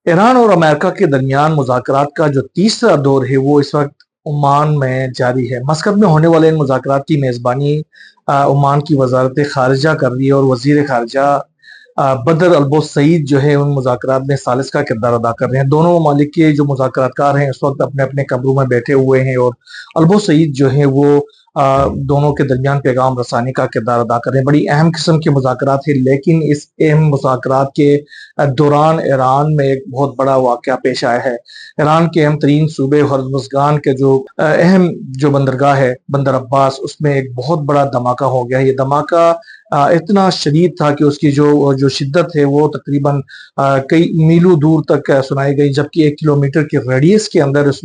Iran और America के दरमियान मुज़ाकरात का जो तीसरा दौर है वो इस वक्त ओमान में जारी है। मस्कत में होने वाले इन मुज़ाकरात की मेज़बानी ओमान की वजारत खारजा कर रही है और वजीर खारजा बदर अल्बो सईद जो है उन मुज़ाकरात में सालिस का किरदार अदा कर रहे हैं। दोनों ममालिक के जो मुज़ाकरातकार हैं इस वक्त अपने अपने कमरों में बैठे हुए हैं और अल्बो सईद जो है वो दोनों के दरमियान पैगाम रसानी का किरदार अदा कर रहे हैं। बड़ी अहम किस्म के मुज़ाकरात है, लेकिन इस अहम मुज़ाकरात के दौरान ईरान में एक बहुत बड़ा वाक़या पेश आया है। ईरान के अहम तरीन सूबे हॉर्मुज़गान के जो अहम जो बंदरगाह है बंदर अब्बास, उसमें एक बहुत बड़ा धमाका हो गया। ये धमाका इतना शदीद था कि उसकी जो शिद्दत है वो तकरीबन कई मीलों दूर तक सुनाई गई, जबकि 1 किलोमीटर के रेडियस के अंदर उस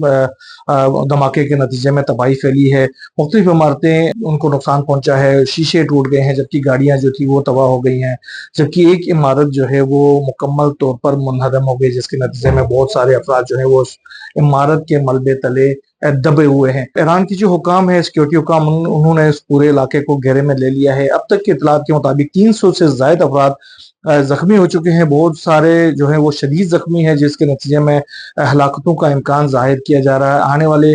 धमाके के नतीजे में तबाही फैली है। मुख्तलिफ इमारतें उनको नुकसान पहुंचा है, शीशे टूट गए हैं, जबकि गाड़ियां जो थी वो तबाह हो गई हैं। जबकि एक इमारत जो है वो मुकम्मल तौर पर मुनहदम हो गई, जिसके नतीजे में बहुत सारे अफराद जो है वो उस इमारत के मलबे तले दबे हुए हैं। ईरान की जो हुकाम है, सिक्योरिटी हुकाम, उन्होंने इस पूरे इलाके को घेरे में ले लिया है। अब तक की इतलात के मुताबिक 300 से ज्यादा अफराद जख्मी हो चुके हैं। बहुत सारे जो है वो शदीद जख्मी हैं, जिसके नतीजे में हलाकतों का इम्कान जाहिर किया जा रहा है। आने वाले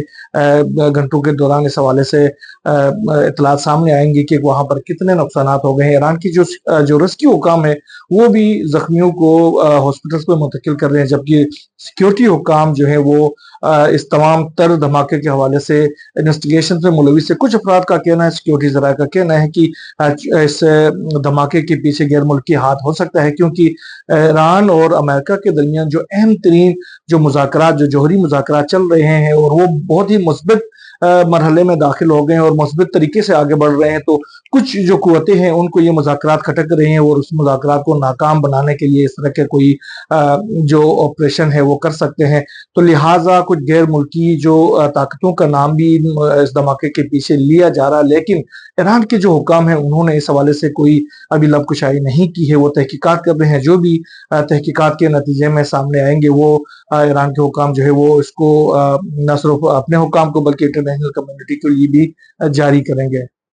घंटों के दौरान इस हवाले से इतलात सामने आएंगी कि वहां पर कितने नुकसान हो गए हैं। ईरान की जो रेस्क्यू हुकाम है वो भी जख्मियों को हॉस्पिटल्स में मुंतकिल कर रहे हैं, जबकि सिक्योरिटी हुकाम जो है वो इस तमाम तर धमाके के हवाले से इन्वेस्टिगेशन में मुलविस है। कुछ अफराद का कहना है, सिक्योरिटी जराये का कहना है कि इस धमाके के पीछे गैर मुल्की हाथ हो सकता है, क्योंकि ईरान और अमेरिका के दरमियान जो अहम तरीन जो मुज़ाकरात, जो जौहरी मुज़ाकरात चल रहे हैं और वो बहुत ही मुस्बित मरहले में दाखिल हो गए हैं और मुस्बित तरीके से आगे बढ़ रहे हैं, तो कुछ जो कुव्वतें हैं उनको ये मुज़ाकरात खटक रहे हैं और उस मुज़ाकरात को नाकाम बनाने के लिए इस तरह के कोई जो ऑपरेशन है वो कर सकते हैं। तो लिहाजा कुछ गैर मुल्की जो ताकतों का नाम भी इस धमाके के पीछे लिया जा रहा है, लेकिन ईरान के जो हुकाम है उन्होंने इस हवाले से कोई अभी लबकुशाई नहीं की है। वो तहकीकात कर रहे हैं, जो भी तहकीकात के नतीजे में सामने आएंगे वो ईरान के हुकाम जो है वो इसको न सिर्फ अपने हुकाम को बल्कि इंटरनेशनल कम्युनिटी के लिए भी जारी करेंगे।